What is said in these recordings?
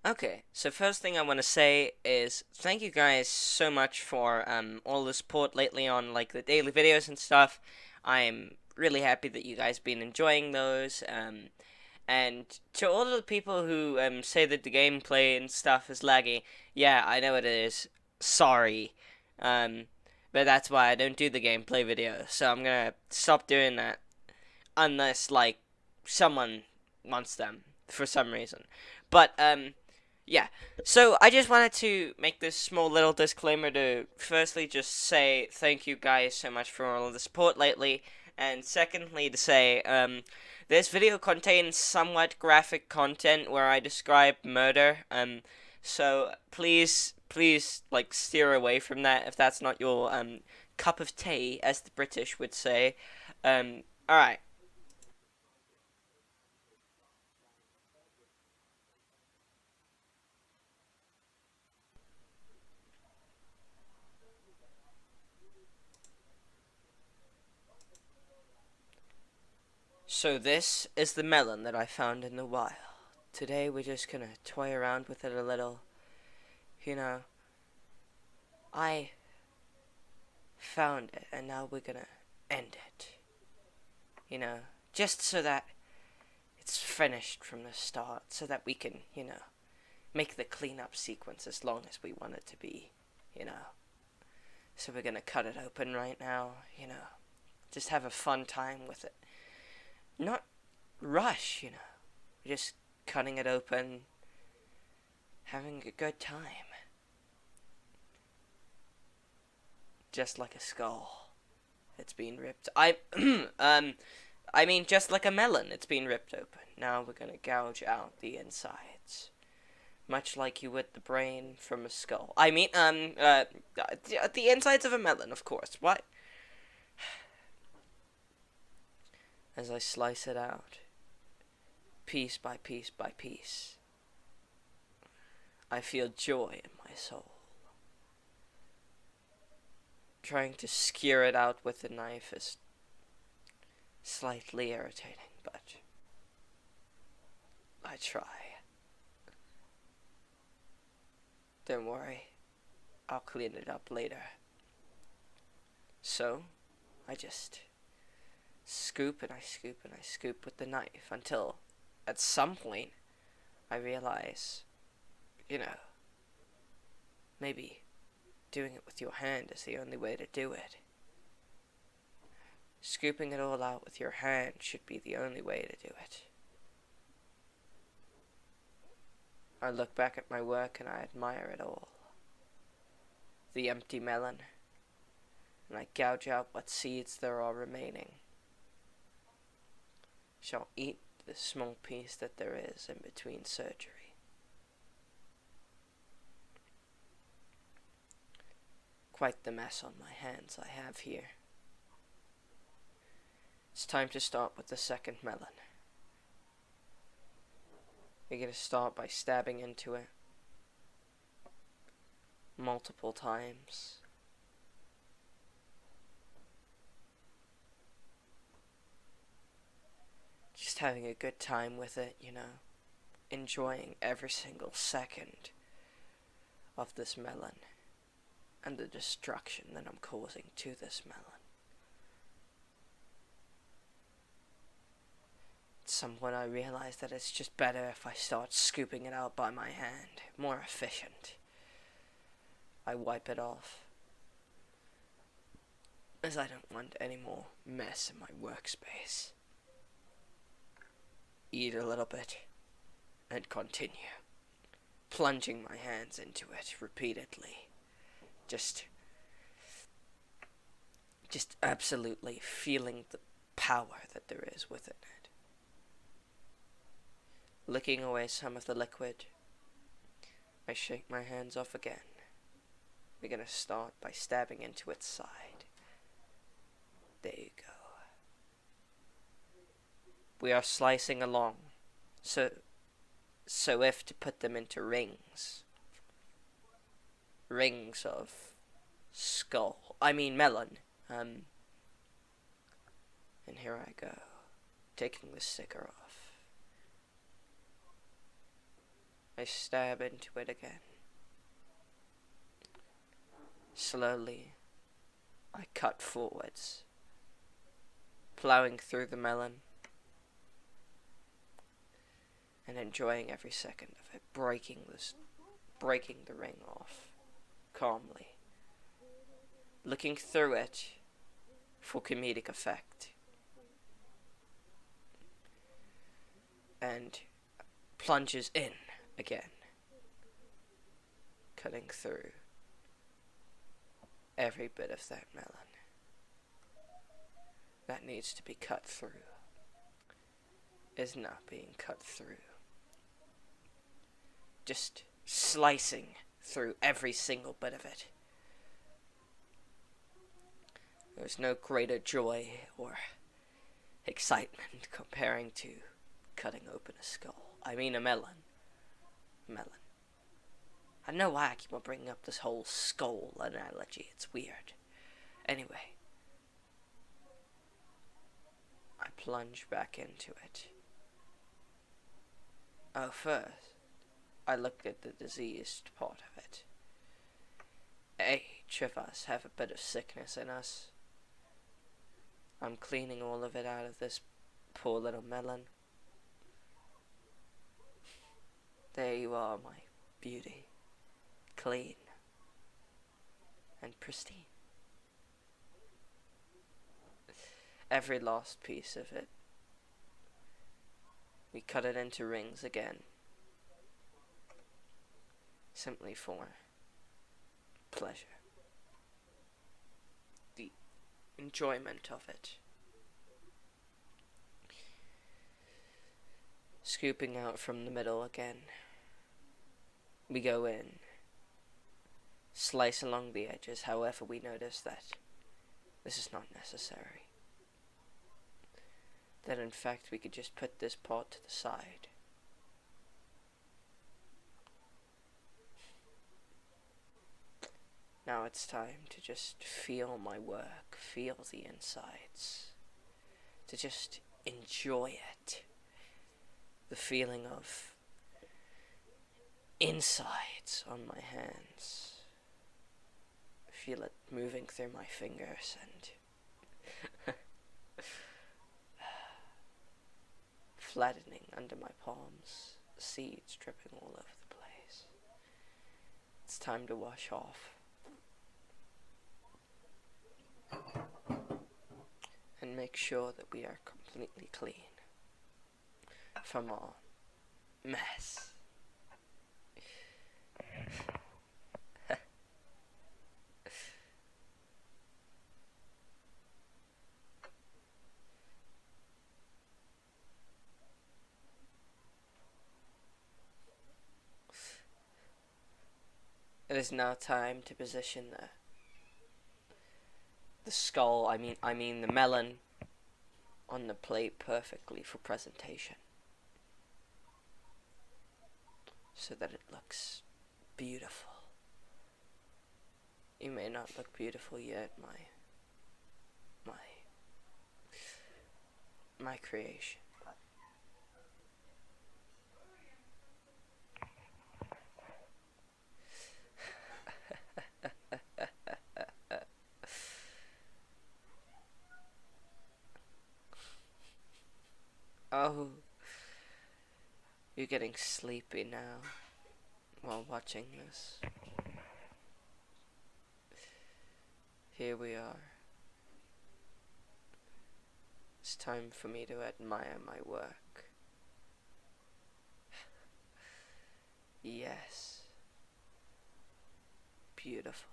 Okay, so first thing I want to say is thank you guys so much for all the support lately on like the daily videos and stuff. I'm really happy that you guys been enjoying those. And to all of the people who say that the gameplay and stuff is laggy, yeah, I know it is. Sorry, um, but that's why I don't do the gameplay videos. So I'm gonna stop doing that unless like someone wants them for some reason. But yeah. So I just wanted to make this small little disclaimer to firstly just say thank you guys so much for all of the support lately, and secondly to say this video contains somewhat graphic content where I describe murder. So please like steer away from that if that's not your cup of tea, as the British would say. All right. So this is the melon that I found in the wild. Today we're just gonna toy around with it a little. You know, I found it and now we're gonna end it. You know, just so that it's finished from the start, so that we can, make the cleanup sequence as long as we want it to be, you know. So we're gonna cut it open right now, just have a fun time with it. Not rush, we're just cutting it open, having a good time. Just like a skull. It's been ripped. I mean, just like a melon, it's been ripped open. Now we're gonna gouge out the insides, much like you would the brain from a skull. I mean, the insides of a melon, of course. What? As I slice it out, piece by piece by piece, I feel joy in my soul. Trying to skewer it out with a knife is slightly irritating, but I try. Don't worry, I'll clean it up later. So, I just scoop and I scoop and I scoop with the knife until at some point I realize, you know, maybe doing it with your hand is the only way to do it. Scooping it all out with your hand should be the only way to do it. I look back at my work and I admire it all. The empty melon, and I gouge out what seeds there are remaining. Shall eat the small piece that there is in between surgery. Quite the mess on my hands I have here. It's time to start with the second melon. We're going to start by stabbing into it multiple times. Just having a good time with it, enjoying every single second of this melon and the destruction that I'm causing to this melon. At some point I realized that it's just better if I start scooping it out by my hand, more efficient. I wipe it off, as I don't want any more mess in my workspace. Eat a little bit, and continue, plunging my hands into it repeatedly. Just absolutely feeling the power that there is within it. Licking away some of the liquid, I shake my hands off again. We're gonna start by stabbing into its side. There you go. We are slicing along, so if to put them into rings of melon. And here I go, taking the sticker off. I stab into it again. Slowly, I cut forwards, plowing through the melon and enjoying every second of it, breaking the ring off calmly, looking through it for comedic effect, and plunges in again, cutting through every bit of that melon that needs to be cut through is not being cut through. Just slicing through every single bit of it. There's no greater joy or excitement comparing to cutting open a skull. I mean a melon. Melon. I don't know why I keep on bringing up this whole skull analogy. It's weird. Anyway. I plunge back into it. Oh, first, I looked at the diseased part of it. Each of us have a bit of sickness in us. I'm cleaning all of it out of this poor little melon. There you are, my beauty. Clean. And pristine. Every last piece of it. We cut it into rings again. Simply for pleasure. The enjoyment of it. Scooping out from the middle again. We go in. Slice along the edges, however we notice that this is not necessary. That in fact we could just put this part to the side. Now it's time to just feel my work, feel the insides, to just enjoy it. The feeling of insides on my hands. Feel it moving through my fingers and flattening under my palms, seeds dripping all over the place. It's time to wash off. And make sure that we are completely clean from our mess. It is now time to position the skull, I mean the melon, on the plate perfectly for presentation, so that it looks beautiful. You may not look beautiful yet, my creation. Oh, you're getting sleepy now while watching this. Here we are. It's time for me to admire my work. Yes. Beautiful.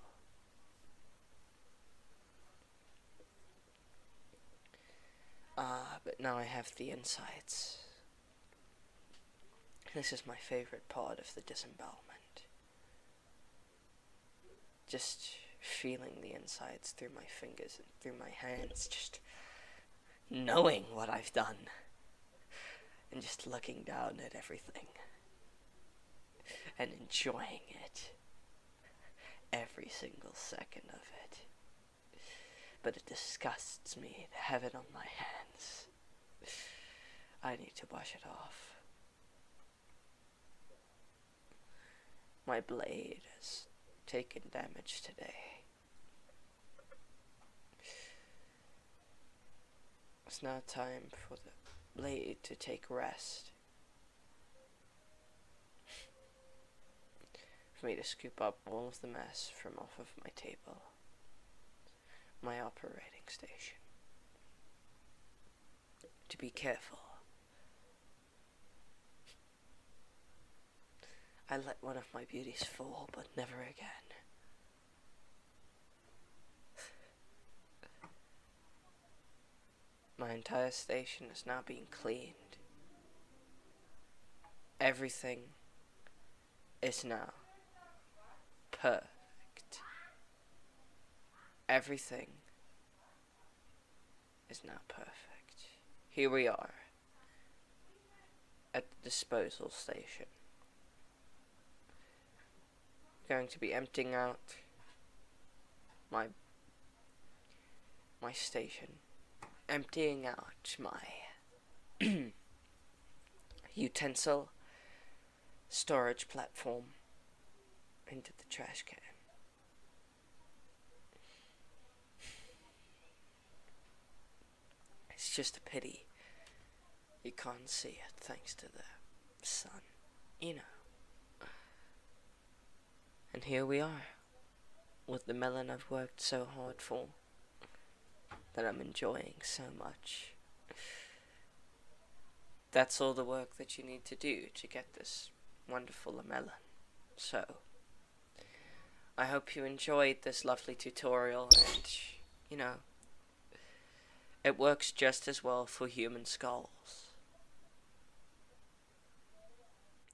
But now I have the insides. This is my favorite part of the disembowelment. Just feeling the insides through my fingers and through my hands, just knowing what I've done, and just looking down at everything, and enjoying it, every single second of it. But it disgusts me to have it on my hands. I need to wash it off. My blade has taken damage today. It's now time for the blade to take rest. For me to scoop up all of the mess from off of my table. My operating station. To be careful. I let one of my beauties fall, but never again. My entire station is now being cleaned. Everything is now perfect. Everything is now perfect. Here we are at the disposal station. Going to be emptying out my station. Emptying out my utensil storage platform into the trash can. It's just a pity you can't see it thanks to the sun, you know. And here we are, with the melon I've worked so hard for, that I'm enjoying so much. That's all the work that you need to do to get this wonderful melon. So, I hope you enjoyed this lovely tutorial, and, you know, it works just as well for human skulls.